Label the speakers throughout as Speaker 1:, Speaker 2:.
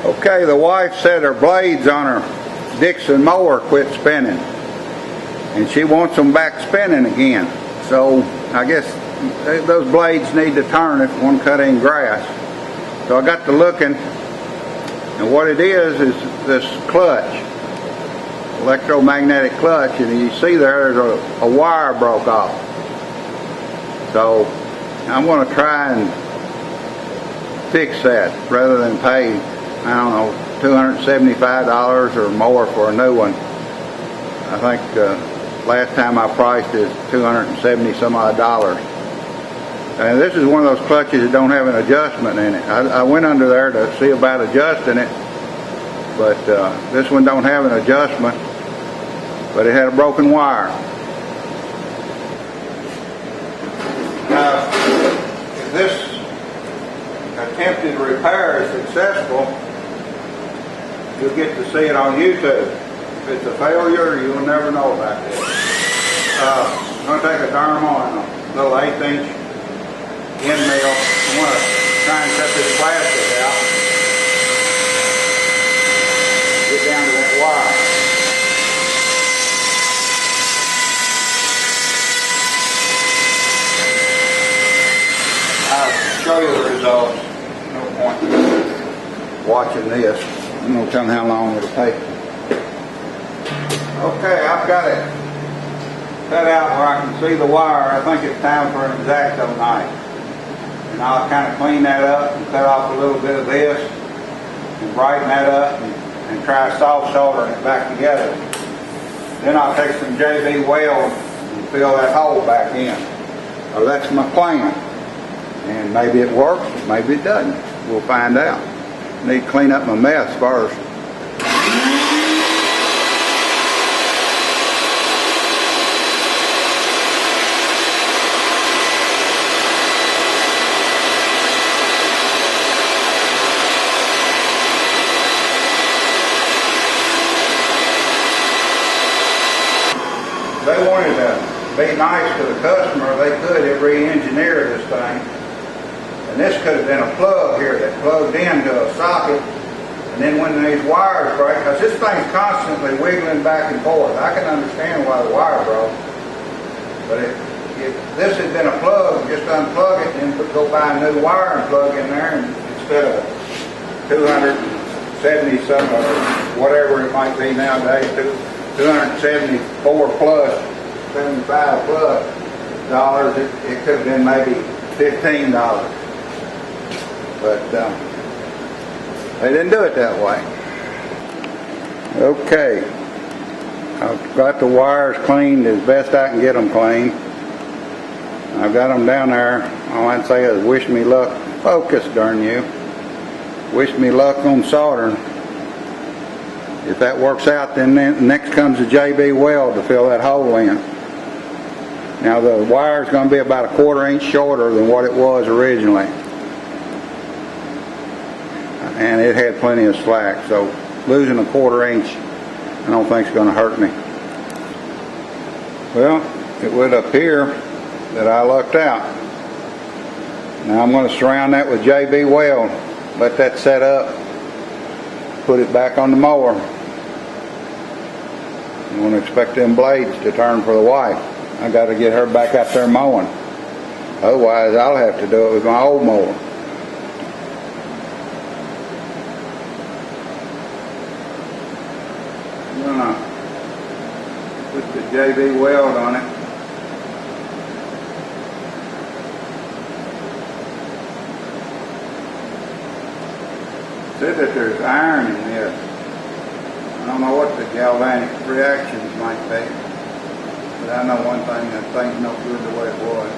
Speaker 1: Okay, the wife said her blades on her Dixon mower quit spinning, and she wants them back spinning again. So I guess those blades need to turn if one cut in grass. So I got to looking, and what it is this clutch, electromagnetic clutch, and you see there's a wire broke off. So I'm going to try and fix that rather than pay, I don't know, $275 or more for a new one. I think last time I priced it $270 some odd dollars. And this is one of those clutches that don't have an adjustment in it. I went under there to see about adjusting it, but this one don't have an adjustment, but it had a broken wire. Now, if this attempted repair is successful, you'll get to see it on YouTube. If it's a failure, you'll never know about it. I'm going to take a darn on a little 1/8" end mill. I want to try and cut this plastic out. Get down to that wire. I'll show you the results. No point in watching this. I'm going to tell them how long it'll take. Okay, I've got it cut out where I can see the wire. I think it's time for an X-Acto knife. And I'll kind of clean that up and cut off a little bit of this and brighten that up and try soft soldering it back together. Then I'll take some JB weld and fill that hole back in. So that's my plan. And maybe it works, maybe it doesn't. We'll find out. I need to clean up my mess first. If they wanted to be nice to the customer, they could re-engineer this thing. And this could have been a plug here that plugged into a socket, and then when these wires break, because this thing's constantly wiggling back and forth. I can understand why the wire broke, but if this had been a plug, just unplug it and then go buy a new wire and plug in there, and instead of 270 some or whatever it might be nowadays, 274 plus, 75 plus dollars, it could have been maybe $15. But they didn't do it that way. Okay, I've got the wires cleaned as best I can get them clean. I've got them down there. All I'd say is wish me luck. Focus, darn you. Wish me luck on soldering. If that works out, then next comes the JB weld to fill that hole in. Now the wire's going to be about a 1/4 inch shorter than what it was originally. And it had plenty of slack, so losing a 1/4 inch I don't think is going to hurt me. Well, it would appear that I lucked out. Now I'm going to surround that with JB weld, let that set up, put it back on the mower. I'm going to expect them blades to turn for the wife. I got to get her back out there mowing. Otherwise I'll have to do it with my old mower. I'm going to put the JB weld on it. Said that there's iron in this. I don't know what the galvanic reactions might be, but I know one thing, that thing's no good the way it was.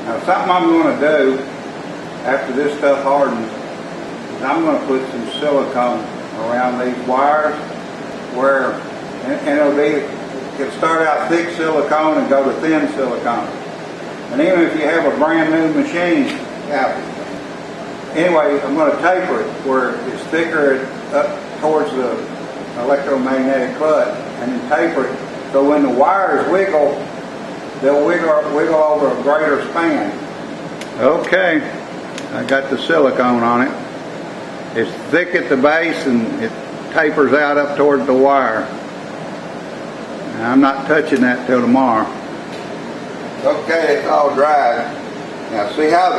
Speaker 1: Now something I'm going to do after this stuff hardens is I'm going to put some silicone around these wires where, and it'll start out thick silicone and go to thin silicone. And even if you have a brand new machine, anyway, I'm going to taper it where it's thicker up towards the electromagnetic clutch, and then taper it so when the wires wiggle, they'll wiggle over a greater span. Okay, I got the silicone on it. It's thick at the base and it tapers out up towards the wire. Now, I'm not touching that till tomorrow. Okay, it's all dried. Now see how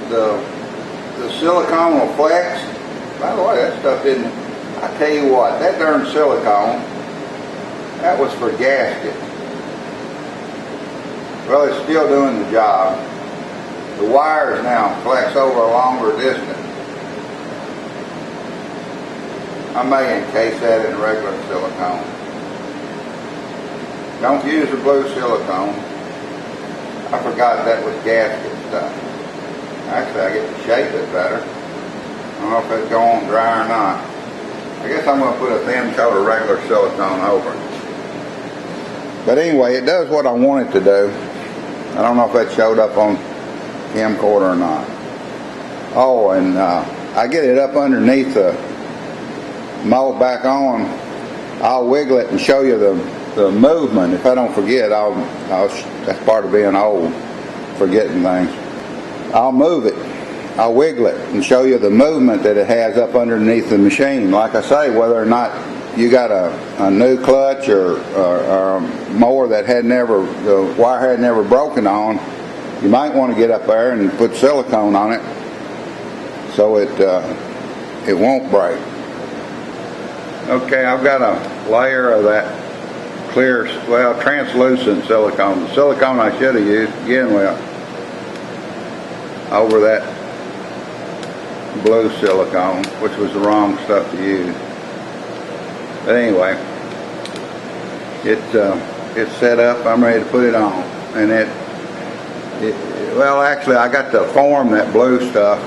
Speaker 1: the silicone will flex? By the way, that stuff didn't, I tell you what, that darn silicone, that was for gasket. Well, it's still doing the job. The wires now flex over a longer distance. I may encase that in regular silicone. Don't use the blue silicone. I forgot that was gasket stuff. Actually, I get to shape it better. I don't know if it's going dry or not. I guess I'm going to put a thin coat of regular silicone over it. But anyway, it does what I want it to do. I don't know if that showed up on camcorder or not. Oh, and I get it up underneath the mold back on. I'll wiggle it and show you the movement. If I don't forget, that's part of being old, forgetting things. I'll move it. I'll wiggle it and show you the movement that it has up underneath the machine. Like I say, whether or not you got a new clutch or a mower that the wire had never broken on, you might want to get up there and put silicone on it so it won't break. Okay, I've got a layer of that clear, translucent silicone. The silicone I should have used to begin with over that blue silicone, which was the wrong stuff to use. But anyway, it's set up. I'm ready to put it on, and well, actually, I got to form that blue stuff.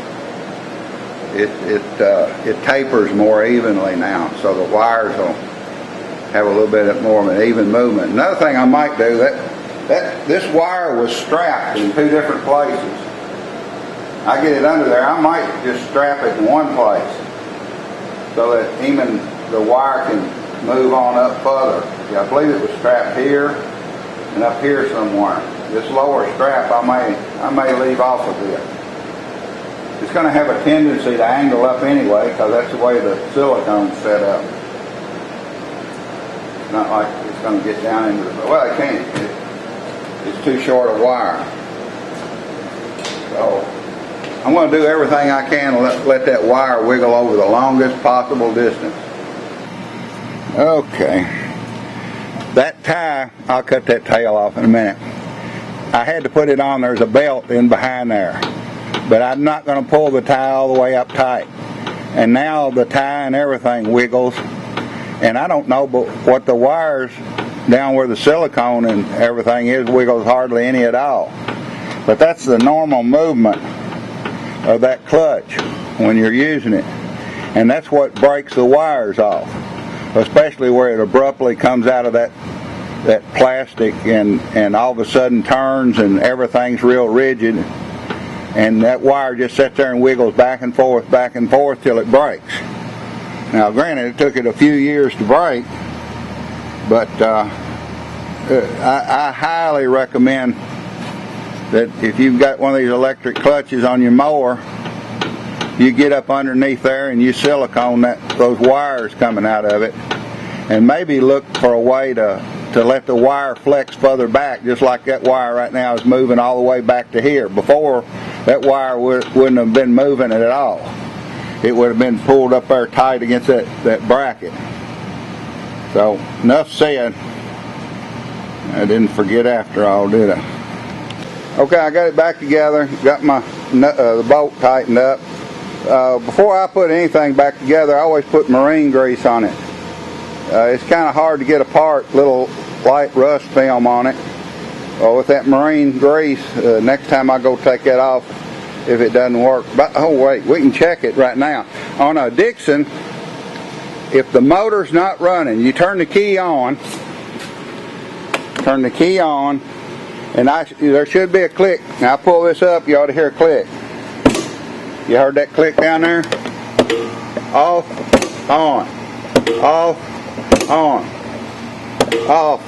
Speaker 1: It tapers more evenly now, so the wires will have a little bit more of an even movement. Another thing I might do, this wire was strapped in two different places. I get it under there, I might just strap it in one place so that even the wire can move on up further. Yeah, I believe it was strapped here and up here somewhere. This lower strap I may leave off of it. It's going to have a tendency to angle up anyway because that's the way the silicone's set up. It's not like it's going to get down into the, well, it can't. It's too short a wire. So I'm going to do everything I can to let that wire wiggle over the longest possible distance. Okay. That tie, I'll cut that tail off in a minute. I had to put it on. There's a belt in behind there. But I'm not going to pull the tie all the way up tight. And now the tie and everything wiggles. And I don't know what the wires down where the silicone and everything is wiggles hardly any at all. But that's the normal movement of that clutch when you're using it. And that's what breaks the wires off. Especially where it abruptly comes out of that plastic and all of a sudden turns and everything's real rigid. And that wire just sits there and wiggles back and forth till it breaks. Now, granted, it took it a few years to break, but I highly recommend that if you've got one of these electric clutches on your mower, you get up underneath there and you silicone those wires coming out of it, and maybe look for a way to let the wire flex further back, just like that wire right now is moving all the way back to here. Before, that wire wouldn't have been moving it at all. It would have been pulled up there tight against that bracket. So, enough said. I didn't forget after all, did I? Okay, I got it back together, got my the bolt tightened up. Before I put anything back together, I always put marine grease on it. It's kind of hard to get apart, little light rust film on it. with that marine grease, next time I go take that off, if it doesn't work. But, oh wait, we can check it right now. On a Dixon, if the motor's not running, you turn the key on, and there should be a click. Now I pull this up, you ought to hear a click. You heard that click down there? Off, on, off, on, off.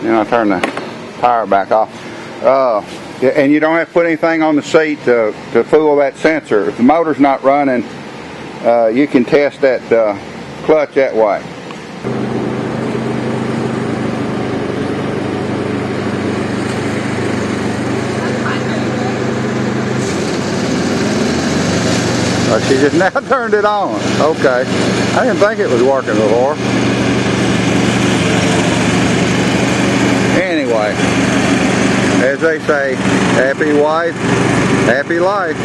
Speaker 1: Then I turn the tire back off. And you don't have to put anything on the seat to fool that sensor. If the motor's not running, you can test that clutch that way. She just now turned it on. Okay. I didn't think it was working before. Anyway, as they say, happy wife, happy life.